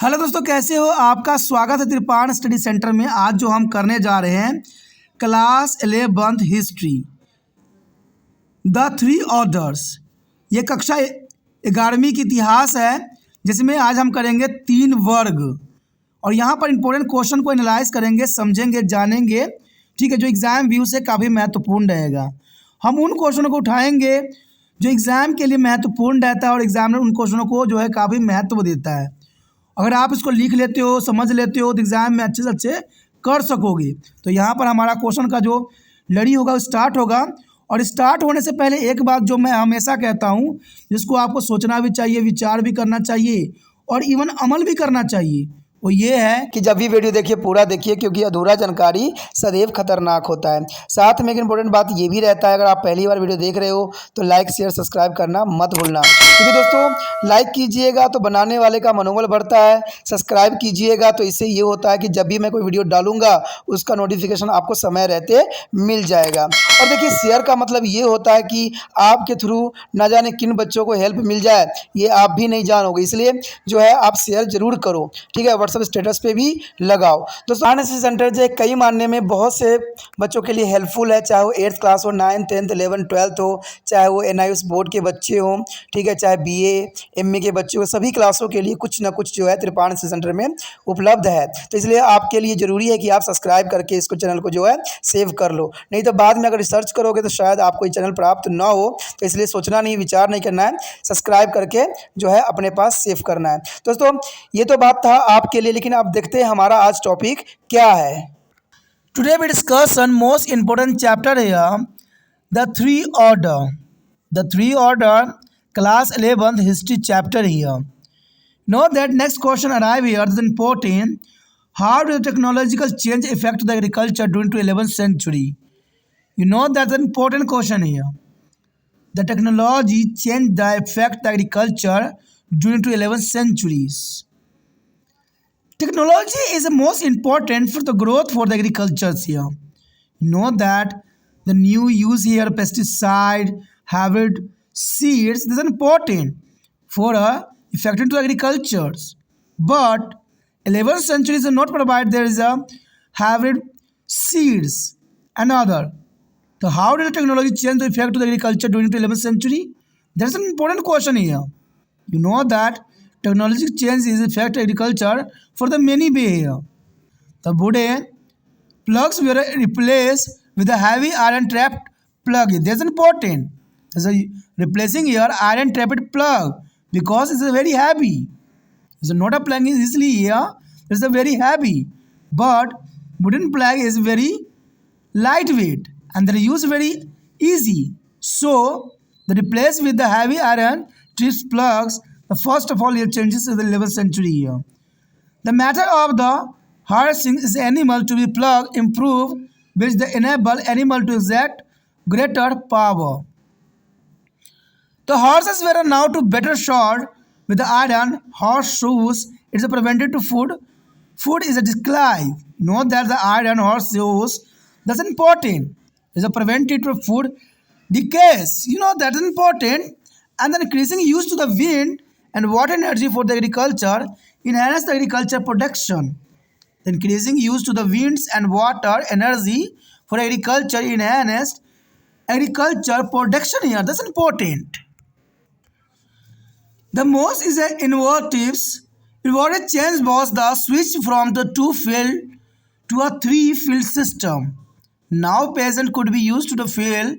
Hello दोस्तों, कैसे हो? आपका स्वागत है त्रिपाण स्टडी सेंटर में। आज जो हम करने जा रहे हैं class 11th history, the three orders. ये कक्षा 11वीं की इतिहास है, जिसमें आज हम करेंगे 3 वर्ग और यहाँ पर इंपॉर्टेंट क्वेश्चन को एनालाइज करेंगे, समझेंगे, जानेंगे। ठीक है, जो एग्ज़ाम व्यू से काफ़ी महत्वपूर्ण रहेगा। हम उन क्वेश्चनों को उठाएंगे जो एग्ज़ाम के लिए महत्वपूर्ण रहता है और एग्जामिनर उन क्वेश्चनों को जो है काफ़ी महत्व देता है। अगर आप इसको लिख लेते हो, समझ लेते हो, तो एग्ज़ाम में अच्छे से अच्छे कर सकोगे। तो यहाँ पर हमारा क्वेश्चन का जो लड़ी होगा वो स्टार्ट होगा। और स्टार्ट होने से पहले एक बात जो मैं हमेशा कहता हूँ, जिसको आपको सोचना भी चाहिए, विचार भी करना चाहिए और इवन अमल भी करना चाहिए, वो ये है कि जब भी वीडियो देखिए पूरा देखिए, क्योंकि अधूरा जानकारी सदैव खतरनाक होता है। साथ में एक इंपॉर्टेंट बात ये भी रहता है, अगर आप पहली बार वीडियो देख रहे हो तो लाइक शेयर सब्सक्राइब करना मत भूलना, क्योंकि दोस्तों लाइक कीजिएगा तो बनाने वाले का मनोबल बढ़ता है, सब्सक्राइब कीजिएगा तो इससे ये होता है कि जब भी मैं कोई वीडियो डालूंगा उसका नोटिफिकेशन आपको समय रहते मिल जाएगा। और देखिए शेयर का मतलब ये होता है कि आपके थ्रू ना जाने किन बच्चों को हेल्प मिल जाए, ये आप भी नहीं जानोगे, इसलिए जो है आप शेयर जरूर करो। ठीक है, व्हाट्सएप स्टेटस पे भी लगाओ। दोस्तों एनएसएस सेंटर जो कई मानने में बहुत से बच्चों के लिए हेल्पफुल है, चाहे वो 8th क्लास हो, 9th 10th 11th 12th हो, चाहे वो एनआईएस बोर्ड के बच्चे हों, ठीक है, चाहे बीए एमए के बच्चे हो, सभी क्लासों के लिए कुछ ना कुछ जो है त्रिपाण एनएसएस सेंटर में उपलब्ध है। तो इसलिए आपके लिए ज़रूरी है कि आप सब्सक्राइब करके इसको चैनल को जो है सेव कर लो, नहीं तो बाद में अगर रिसर्च करोगे तो शायद आपको ये चैनल प्राप्त ना हो। तो इसलिए सोचना नहीं, विचार नहीं करना है, सब्सक्राइब करके जो है अपने पास सेव करना है। दोस्तों ये तो बात था आपके लिए, लेकिन आप देखते हैं हमारा आज टॉपिक क्या है। Today we discuss one most important chapter here, the three order. The three order class 11th history chapter here. Know that next question arrive here is important. How did the technological change affect the agriculture during to 11th century? You know that's an important question here. The technology changed the affect the agriculture during to 11th centuries. Technology is the most important for the growth for the agriculture here. You know that the new use here pesticide, hybrid seeds, this is important for effective to agriculture. But 11th century is not provide there is a hybrid seeds another. So how did the technology change the effect to the agriculture during the 11th century? That's an important question here. You know that technology change is affect agriculture for the many way here. The wooden plugs were replaced with a heavy iron trapped plug. That's important. There's a replacing here iron trapped plug because it's a very heavy. It's not a plug is easily here. It's a very heavy, but wooden plug is very lightweight and they use very easy. So they replace with the heavy iron trips plugs. The first of all here changes in the 11th century here. The method of the harnessing is animal to be plugged improve, which they enable animal to exert greater power. The horses were now to better shod with the iron horseshoes. It is prevented to food. Food is a decline. Note that the iron horseshoes that's important. Is a prevented to food decays. You know that's important. And then increasing use to the wind and water energy for the agriculture enhance the agriculture production. The increasing use to the winds and water energy for agriculture enhanced agriculture production here. That's important. The most is an inverted change was the switch from the 2-field to a 3-field system. Now peasant could be used to the field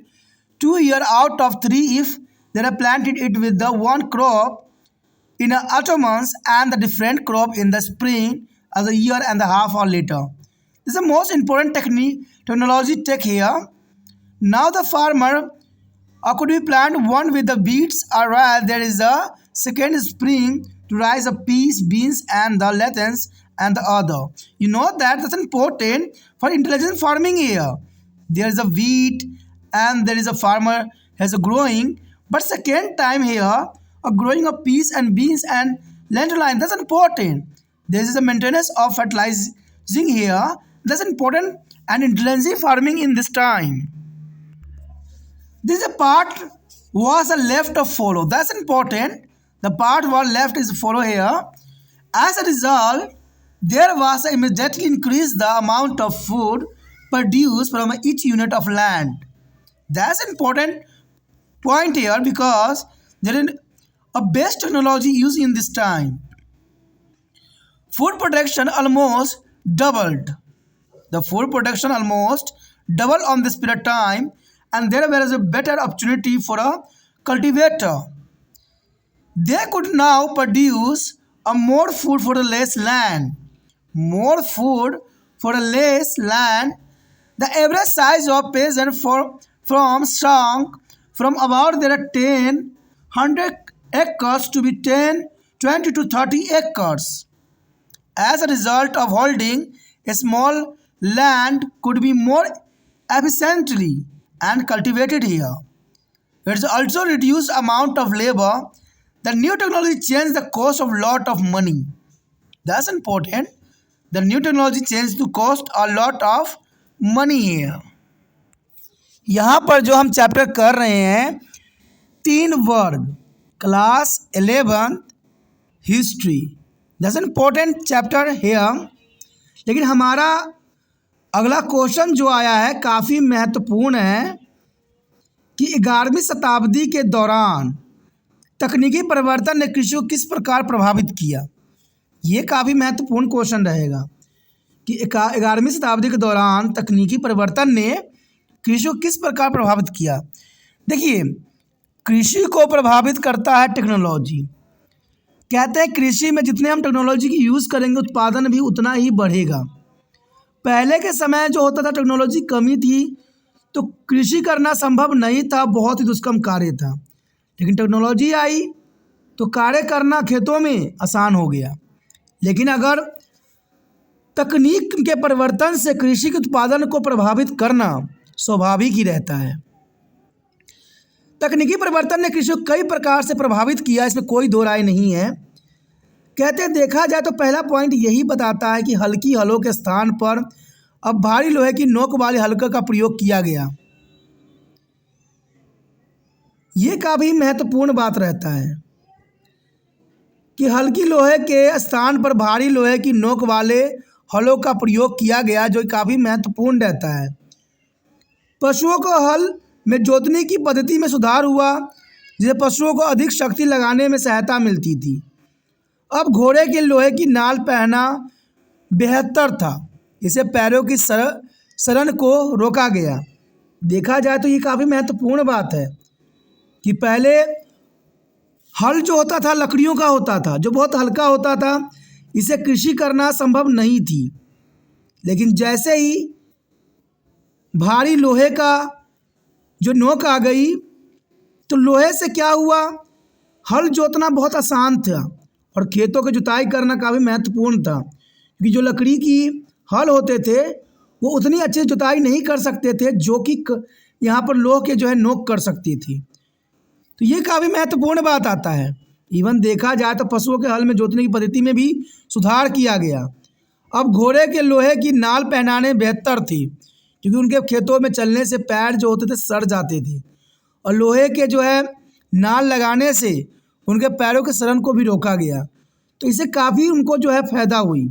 2 years out of 3 if they are planted it with the one crop in the autumn months and the different crop in the spring as a year and a half or later. This is the most important technology tech here. Now the farmer could be plant one with the beets or while there is a second spring to rise of peas, beans and the lentils and the other. You know that's important for intelligent farming here. There is a wheat and there is a farmer has a growing, but second time here a growing of peas and beans and lentil line. That's important. There is a maintenance of fertilizing here. That's important and intelligent farming in this time. This is a part was a left of follow. That's important. The part was left is follow here. As a result, there was a immediately increase the amount of food produced from each unit of land. That's an important point here because there is a best technology used in this time. Food production almost doubled. The food production almost doubled on this period of time, and there was a better opportunity for a cultivator. They could now produce a more food for a less land. More food for a less land. The average size of peasant from shrunk from about there 100 acres to be 10, 20 to 30 acres. As a result of holding a small land could be more efficiently and cultivated here. It's also reduced amount of labor. The new technology changed the cost of lot of money. That's important. The new technology changed the cost a lot of money here. यहाँ पर जो हम chapter कर रहे हैं 3 वर्ग class 11 history, that's important chapter here. लेकिन हमारा अगला क्वेश्चन जो आया है काफ़ी महत्वपूर्ण है कि 11वीं शताब्दी के दौरान तकनीकी परिवर्तन ने कृषि को किस प्रकार प्रभावित किया। ये काफ़ी महत्वपूर्ण क्वेश्चन रहेगा कि 11वीं शताब्दी के दौरान तकनीकी परिवर्तन ने कृषि को किस प्रकार प्रभावित किया। देखिए, कृषि को प्रभावित करता है टेक्नोलॉजी। कहते हैं कृषि में जितने हम टेक्नोलॉजी की यूज़ करेंगे उत्पादन भी उतना ही बढ़ेगा। पहले के समय जो होता था टेक्नोलॉजी कमी थी तो कृषि करना संभव नहीं था, बहुत ही दुष्कर्म कार्य था। लेकिन टेक्नोलॉजी आई तो कार्य करना खेतों में आसान हो गया। लेकिन अगर तकनीक के परिवर्तन से कृषि के उत्पादन को प्रभावित करना स्वाभाविक ही रहता है। तकनीकी परिवर्तन ने कृषि को कई प्रकार से प्रभावित किया, इसमें कोई दो राय नहीं है। कहते हैं देखा जाए तो पहला पॉइंट यही बताता है कि हल्की हलों के स्थान पर अब भारी लोहे की नोक वाले हल्के का प्रयोग किया गया। ये काफ़ी महत्वपूर्ण बात रहता है कि हल्की लोहे के स्थान पर भारी लोहे की नोक वाले हलों का प्रयोग किया गया, जो काफ़ी महत्वपूर्ण रहता है। पशुओं को हल में जोतने की पद्धति में सुधार हुआ, जिससे पशुओं को अधिक शक्ति लगाने में सहायता मिलती थी। अब घोड़े के लोहे की नाल पहनना बेहतर था, इसे पैरों की सरण को रोका गया। देखा जाए तो ये काफ़ी महत्वपूर्ण बात है कि पहले हल जो होता था लकड़ियों का होता था, जो बहुत हल्का होता था, इसे कृषि करना संभव नहीं थी। लेकिन जैसे ही भारी लोहे का जो नोक आ गई तो लोहे से क्या हुआ, हल जोतना बहुत आसान था और खेतों की जुताई करना काफ़ी महत्वपूर्ण था, क्योंकि जो लकड़ी की हल होते थे वो उतनी अच्छी जुताई नहीं कर सकते थे जो कि यहाँ पर लोह के जो है नोक कर सकती थी। तो ये काफ़ी महत्वपूर्ण बात आता है। इवन देखा जाए तो पशुओं के हल में जोतने की पद्धति में भी सुधार किया गया। अब घोड़े के लोहे की नाल पहनाने बेहतर थी, क्योंकि उनके खेतों में चलने से पैर जो होते थे सड़ जाते थे, और लोहे के जो है नाल लगाने से उनके पैरों के सड़न को भी रोका गया। तो इससे काफ़ी उनको जो है फायदा हुई।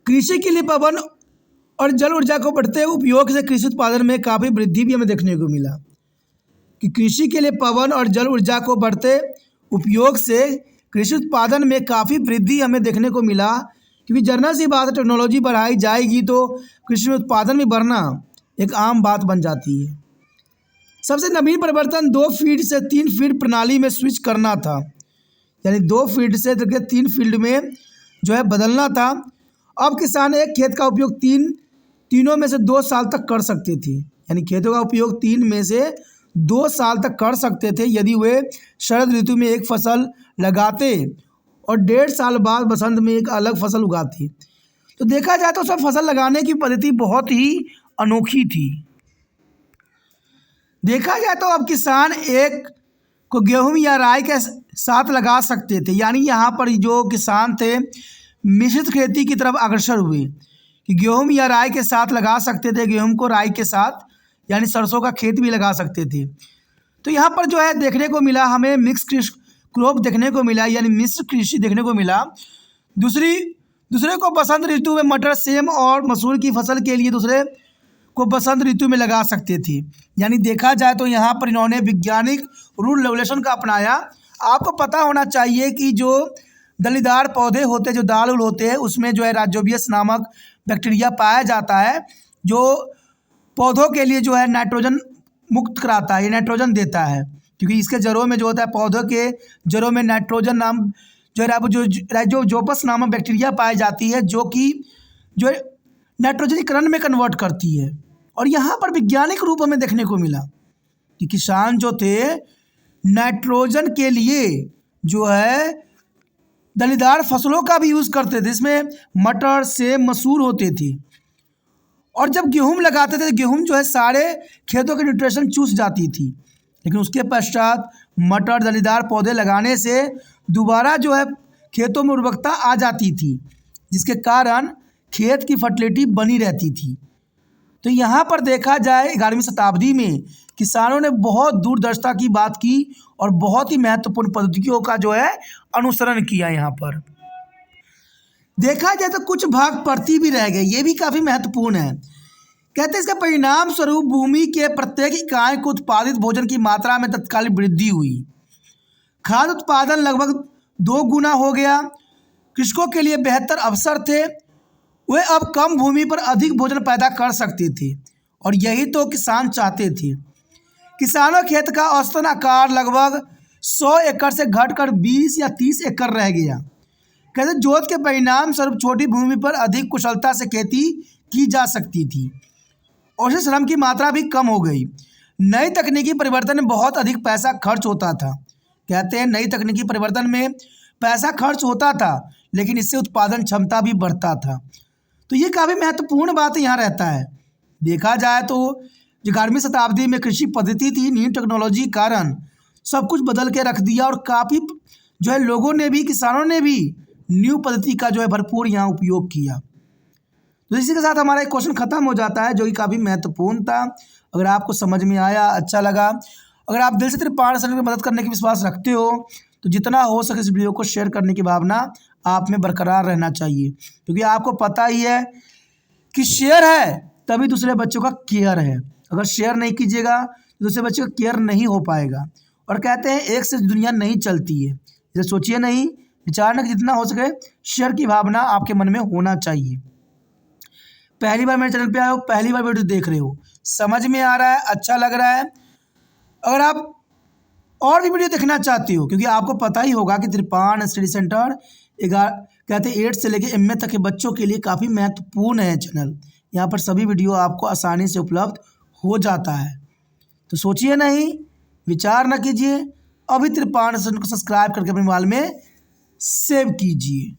कृषि के लिए पवन और जल ऊर्जा को बढ़ते उपयोग से कृषि उत्पादन में काफ़ी वृद्धि भी हमें देखने को मिला कि कृषि के लिए पवन और जल ऊर्जा को बढ़ते उपयोग से कृषि उत्पादन में काफ़ी वृद्धि हमें देखने को मिला, क्योंकि जनरल सी बात है टेक्नोलॉजी बढ़ाई जाएगी तो कृषि में उत्पादन भी बढ़ना एक आम बात बन जाती है। सबसे नवीन परिवर्तन 2 फीड से 3 फीड प्रणाली में स्विच करना था, यानी 2 फीड से 3 फील्ड में जो है बदलना था। अब किसान एक खेत का उपयोग तीनों में से 2 साल तक कर सकते थे, यानी खेतों का उपयोग 3 में से 2 साल तक कर सकते थे यदि वे शरद ऋतु में एक फसल लगाते और 1.5 साल बाद बसंत में एक अलग फसल उगाते। तो देखा जाए तो सब फसल लगाने की पद्धति बहुत ही अनोखी थी। देखा जाए तो अब किसान एक को गेहूं या राई के साथ लगा सकते थे, यानी यहाँ पर जो किसान थे मिश्रित खेती की तरफ अग्रसर हुए कि गेहूं या राई के साथ लगा सकते थे, गेहूं को राई के साथ, यानी सरसों का खेत भी लगा सकते थे। तो यहाँ पर जो है देखने को मिला हमें मिक्स क्रॉप देखने को मिला, यानी मिश्र कृषि देखने को मिला। दूसरे को बसंत ऋतु में मटर, सेम और मसूर की फसल के लिए दूसरे को बसंत ऋतु में लगा सकते थे। यानी देखा जाए तो यहाँ पर इन्होंने वैज्ञानिक रूल रेगुलेशन का अपनाया। आपको पता होना चाहिए कि जो दलीदार पौधे होते हैं, जो दाल उल होते हैं, उसमें जो है राइजोबियस नामक बैक्टीरिया पाया जाता है, जो पौधों के लिए जो है नाइट्रोजन मुक्त कराता है, ये नाइट्रोजन देता है, क्योंकि इसके जड़ों में जो होता है, पौधों के जड़ों में नाइट्रोजन नाम जो राइजोबियस नामक बैक्टीरिया पाई जाती है, जो कि जो नाइट्रोजनीकरण में कन्वर्ट करती है। और यहाँ पर वैज्ञानिक रूप हमें देखने को मिला कि किसान जो थे नाइट्रोजन के लिए जो है दलीदार फसलों का भी यूज़ करते थे, इसमें मटर, सेम, मसूर होते थे। और जब गेहूं लगाते थे, गेहूं जो है सारे खेतों के न्यूट्रिशन चूस जाती थी, लेकिन उसके पश्चात मटर, दलीदार पौधे लगाने से दोबारा जो है खेतों में उर्वरकता आ जाती थी, जिसके कारण खेत की फर्टिलिटी बनी रहती थी। तो यहाँ पर देखा जाए 11वीं शताब्दी में किसानों ने बहुत दूरदर्शिता की बात की और बहुत ही महत्वपूर्ण पद्धतियों का जो है अनुसरण किया। यहाँ पर देखा जाए तो कुछ भाग पड़ती भी रह गए, ये भी काफ़ी महत्वपूर्ण है। कहते हैं इसका परिणाम स्वरूप भूमि के प्रत्येक इकाई को उत्पादित भोजन की मात्रा में तत्कालिक वृद्धि हुई। खाद्य उत्पादन लगभग 2 गुना हो गया। कृषकों के लिए बेहतर अवसर थे, वे अब कम भूमि पर अधिक भोजन पैदा कर सकते थे, और यही तो किसान चाहते थे। किसानों खेत का औसतन आकार लगभग 100 एकड़ से घटकर 20 या 30 एकड़ रह गया। कहते जोत के परिणाम स्वरूप छोटी भूमि पर अधिक कुशलता से खेती की जा सकती थी और इससे श्रम की मात्रा भी कम हो गई। नई तकनीकी परिवर्तन में बहुत अधिक पैसा खर्च होता था। कहते हैं नई तकनीकी परिवर्तन में पैसा खर्च होता था, लेकिन इससे उत्पादन क्षमता भी बढ़ता था। तो ये काफ़ी महत्वपूर्ण बात यहाँ रहता है। देखा जाए तो जो 11वीं शताब्दी में कृषि पद्धति थी, न्यू टेक्नोलॉजी के कारण सब कुछ बदल के रख दिया, और काफ़ी जो है लोगों ने भी, किसानों ने भी न्यू पद्धति का जो है भरपूर यहाँ उपयोग किया। तो इसी के साथ हमारा एक क्वेश्चन ख़त्म हो जाता है, जो कि काफ़ी महत्वपूर्ण था। अगर आपको समझ में आया, अच्छा लगा, अगर आप दिल से त्रिपाण सर की मदद करने की विश्वास रखते हो, तो जितना हो सके इस वीडियो को शेयर करने की भावना आप में बरकरार रहना चाहिए, क्योंकि आपको पता ही है कि शेयर है तभी दूसरे बच्चों का केयर है। अगर शेयर नहीं कीजिएगा तो दूसरे बच्चों का केयर नहीं हो पाएगा। और कहते हैं एक से दुनिया नहीं चलती है, इसे सोचिए नहीं, विचारने की जितना हो सके शेयर की भावना आपके मन में होना चाहिए। पहली बार मेरे चैनल पे आए हो, पहली बार वीडियो देख रहे हो, समझ में आ रहा है, अच्छा लग रहा है, अगर आप और भी वीडियो देखना चाहते हो, क्योंकि आपको पता ही होगा कि त्रिपाण स्टडी सेंटर कहते हैं 8 से लेकर MA तक के बच्चों के लिए काफ़ी महत्वपूर्ण है चैनल। यहाँ पर सभी वीडियो आपको आसानी से उपलब्ध हो जाता है। तो सोचिए नहीं, विचार न कीजिए, अभी त्रिपाण को सब्सक्राइब करके अपने मोबाइल में सेव कीजिए।